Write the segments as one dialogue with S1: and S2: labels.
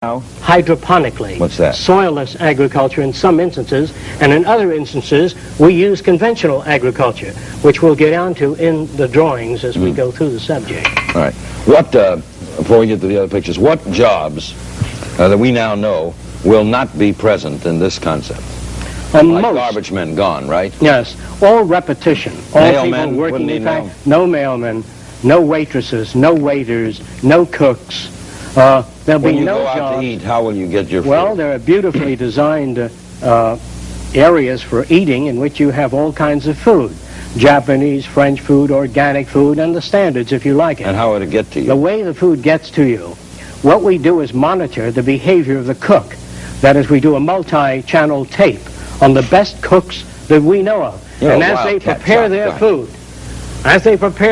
S1: hydroponically.
S2: What's that?
S1: Soilless agriculture in some instances, and in other instances we use conventional agriculture, which we'll get onto in the drawings as we go through the subject.
S2: All right. What, before we get to the other pictures, what jobs that we now know will not be present in this concept? Like garbage men gone, right?
S1: Yes. All repetition. All
S2: Mailmen,
S1: people working in
S2: know?
S1: fact, no mailmen, no waitresses, no waiters, no cooks. There'll
S2: When
S1: be
S2: you
S1: no
S2: go out
S1: jobs.
S2: to eat, how will you get your food?
S1: Well, there are beautifully designed areas for eating in which you have all kinds of food. Japanese, French food, organic food, and the standards if you like it.
S2: And how will it get to you?
S1: The way the food gets to you, what we do is monitor the behavior of the cook. That is, we do a multi-channel tape on the best cooks that we know of.
S2: You're
S1: and
S2: a
S1: as they
S2: wildcat
S1: prepare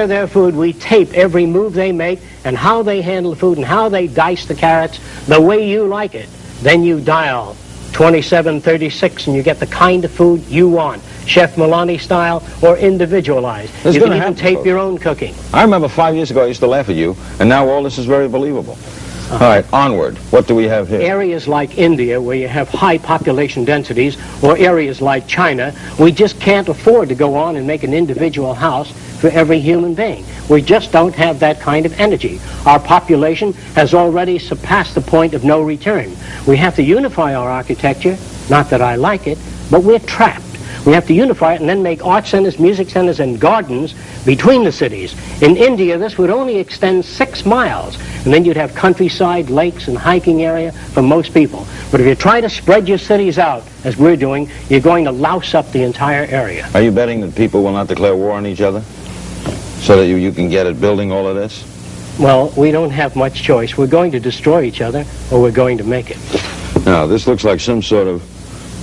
S1: their food, we tape every move they make and how they handle the food and how they dice the carrots the way you like it. Then you dial 2736 and you get the kind of food you want, Chef Milani style or individualized. You can even tape your own cooking.
S2: I remember 5 years ago I used to laugh at you, and now all this is very believable. All right, onward. What do we have here?
S1: Areas like India, where you have high population densities, or areas like China, we just can't afford to go on and make an individual house for every human being. We just don't have that kind of energy. Our population has already surpassed the point of no return. We have to unify our architecture, not that I like it, but we're trapped. We have to unify it and then make art centers, music centers, and gardens between the cities. In India, this would only extend 6 miles, and then you'd have countryside, lakes, and hiking area for most people. But if you try to spread your cities out, as we're doing, you're going to louse up the entire area.
S2: Are you betting that people will not declare war on each other so that you can get at building all of this?
S1: Well, we don't have much choice. We're going to destroy each other, or we're going to make it.
S2: Now, this looks like some sort of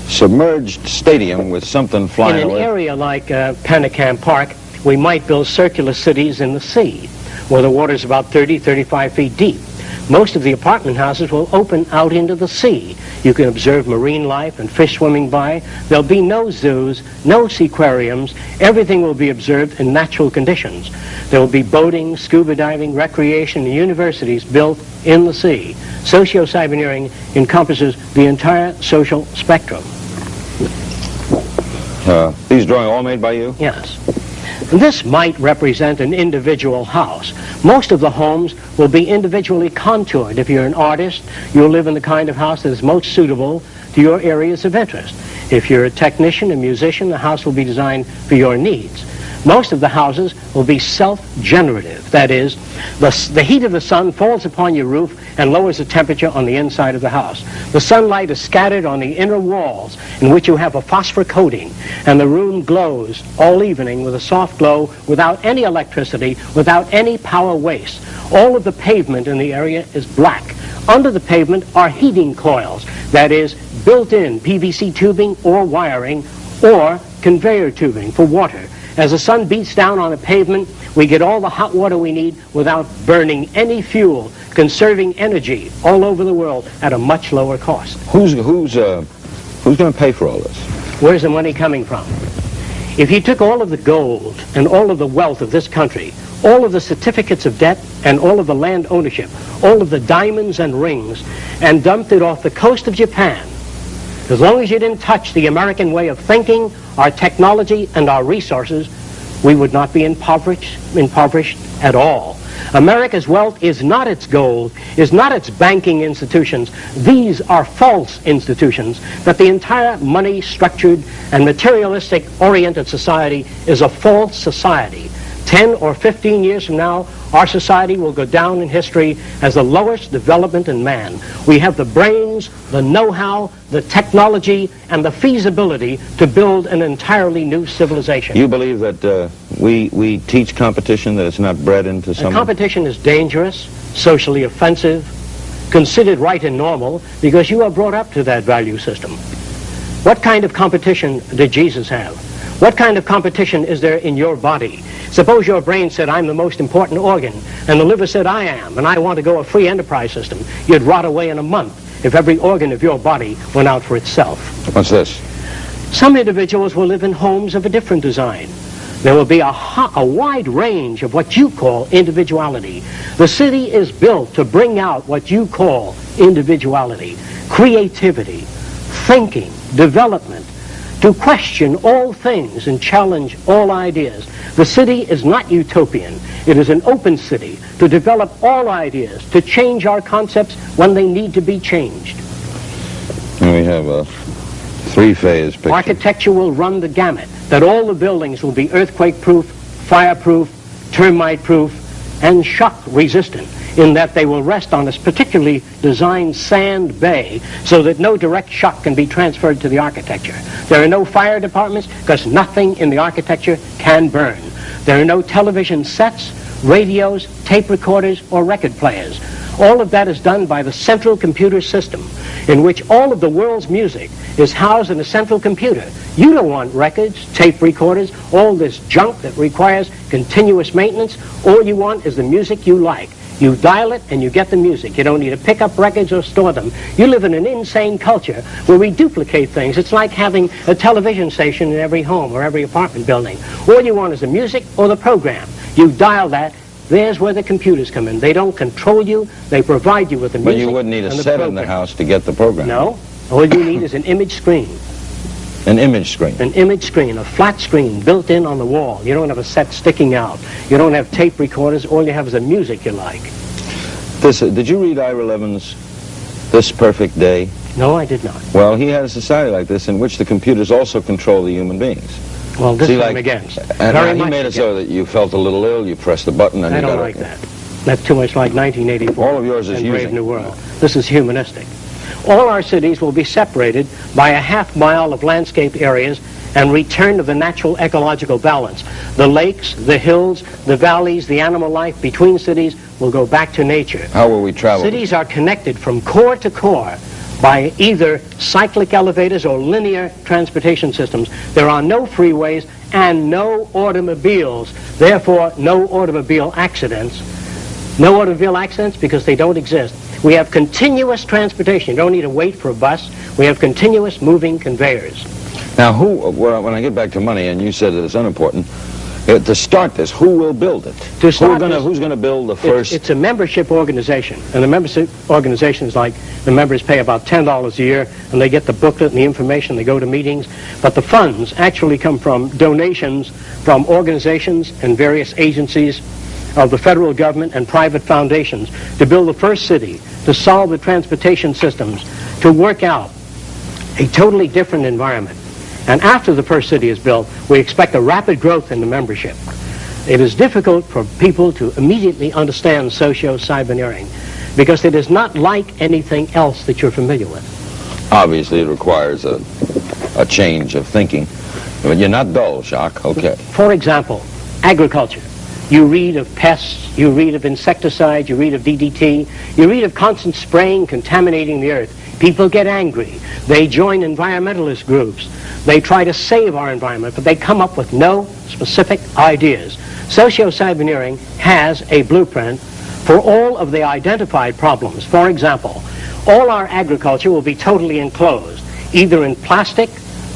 S2: submerged stadium with something flying
S1: In an
S2: away.
S1: area like Panicam Park, we might build circular cities in the sea, where the water's about 30, 35 feet deep. Most of the apartment houses will open out into the sea. You can observe marine life and fish swimming by. There'll be no zoos, no seaquariums. Everything will be observed in natural conditions. There will be boating, scuba diving, recreation, and universities built in the sea. Socio-cyberneering encompasses the entire social spectrum.
S2: These drawings all made by you?
S1: Yes. This might represent an individual house. Most of the homes will be individually contoured. If you're an artist, you'll live in the kind of house that is most suitable to your areas of interest. If you're a technician, a musician, the house will be designed for your needs. Most of the houses will be self-generative. That is, the heat of the sun falls upon your roof and lowers the temperature on the inside of the house. The sunlight is scattered on the inner walls, in which you have a phosphor coating, and the room glows all evening with a soft glow without any electricity, without any power waste. All of the pavement in the area is black. Under the pavement are heating coils, that is, built-in PVC tubing or wiring or conveyor tubing for water. As the sun beats down on the pavement, we get all the hot water we need without burning any fuel, conserving energy all over the world at a much lower cost.
S2: Who's going to pay for all this?
S1: Where's the money coming from? If you took all of the gold and all of the wealth of this country, all of the certificates of debt and all of the land ownership, all of the diamonds and rings, and dumped it off the coast of Japan, as long as you didn't touch the American way of thinking, our technology, and our resources, we would not be impoverished at all. America's wealth is not its gold, is not its banking institutions. These are false institutions. That the entire money-structured and materialistic-oriented society is a false society. 10 or 15 years from now, our society will go down in history as the lowest development in man. We have the brains, the know-how, the technology, and the feasibility to build an entirely new civilization.
S2: You believe that we teach competition, that it's not bred into someone?
S1: Competition is dangerous, socially offensive, considered right and normal, because you are brought up to that value system. What kind of competition did Jesus have? What kind of competition is there in your body? Suppose your brain said, I'm the most important organ, and the liver said, I am, and I want to go a free enterprise system. You'd rot away in a month if every organ of your body went out for itself.
S2: What's this?
S1: Some individuals will live in homes of a different design. There will be a wide range of what you call individuality. The city is built to bring out what you call individuality, creativity, thinking, development, to question all things and challenge all ideas. The city is not utopian. It is an open city to develop all ideas, to change our concepts when they need to be changed.
S2: And we have a three-phase picture.
S1: Architecture will run the gamut, that all the buildings will be earthquake-proof, fire-proof, termite-proof, and shock-resistant, in that they will rest on a particularly designed sand bay so that no direct shock can be transferred to the architecture. There are no fire departments because nothing in the architecture can burn. There are no television sets, radios, tape recorders, or record players. All of that is done by the central computer system, in which all of the world's music is housed in a central computer. You don't want records, tape recorders, all this junk that requires continuous maintenance. All you want is the music you like. You dial it and you get the music. You don't need to pick up records or store them. You live in an insane culture where we duplicate things. It's like having a television station in every home or every apartment building. All you want is the music or the program. You dial that. There's where the computers come in. They don't control you. They provide you with the music.
S2: But you wouldn't need a set in the house to get the program.
S1: No. All you need is an image screen.
S2: An image screen?
S1: An image screen, a flat screen built in on the wall. You don't have a set sticking out. You don't have tape recorders. All you have is the music you like.
S2: Did you read Ira Levin's This Perfect Day?
S1: No, I did not.
S2: Well, he had a society like this in which the computers also control the human beings.
S1: Well, this I'm against.
S2: And he made it so that you felt a little ill, you pressed the button, and
S1: I don't like that. That's too much like 1984.
S2: All of yours is
S1: Brave New World. This is humanistic. All our cities will be separated by a half-mile of landscape areas and return to the natural ecological balance. The lakes, the hills, the valleys, the animal life between cities will go back to nature.
S2: How will we travel?
S1: Cities are connected from core to core by either cyclic elevators or linear transportation systems. There are no freeways and no automobiles, therefore no automobile accidents. No automobile accidents because they don't exist. We have continuous transportation. You don't need to wait for a bus. We have continuous moving conveyors.
S2: Now, when I get back to money, and you said that it's unimportant, to start this, who will build it? Who's going to build the first?
S1: It's a membership organization, and the membership organization is like the members pay about $10 a year, and they get the booklet and the information. They go to meetings, but the funds actually come from donations from organizations and various agencies of the federal government and private foundations to build the first city, to solve the transportation systems, to work out a totally different environment. And after the first city is built, we expect a rapid growth in the membership. It is difficult for people to immediately understand socio-cyberneering because it is not like anything else that you're familiar with.
S2: Obviously, it requires a change of thinking. But you're not dull, Jacque. Okay.
S1: For example, agriculture. You read of pests, you read of insecticides, you read of DDT, you read of constant spraying contaminating the earth. People get angry. They join environmentalist groups. They try to save our environment, but they come up with no specific ideas. Socio-cyberneering has a blueprint for all of the identified problems. For example, all our agriculture will be totally enclosed, either in plastic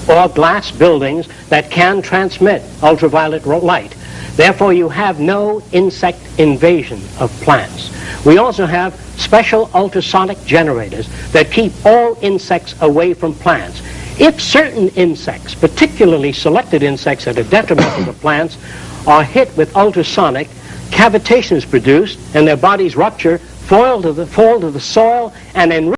S1: or glass buildings that can transmit ultraviolet light. Therefore, you have no insect invasion of plants. We also have special ultrasonic generators that keep all insects away from plants. If certain insects, particularly selected insects that are detrimental to plants, are hit with ultrasonic, cavitation is produced and their bodies rupture, fall to the soil, and enrich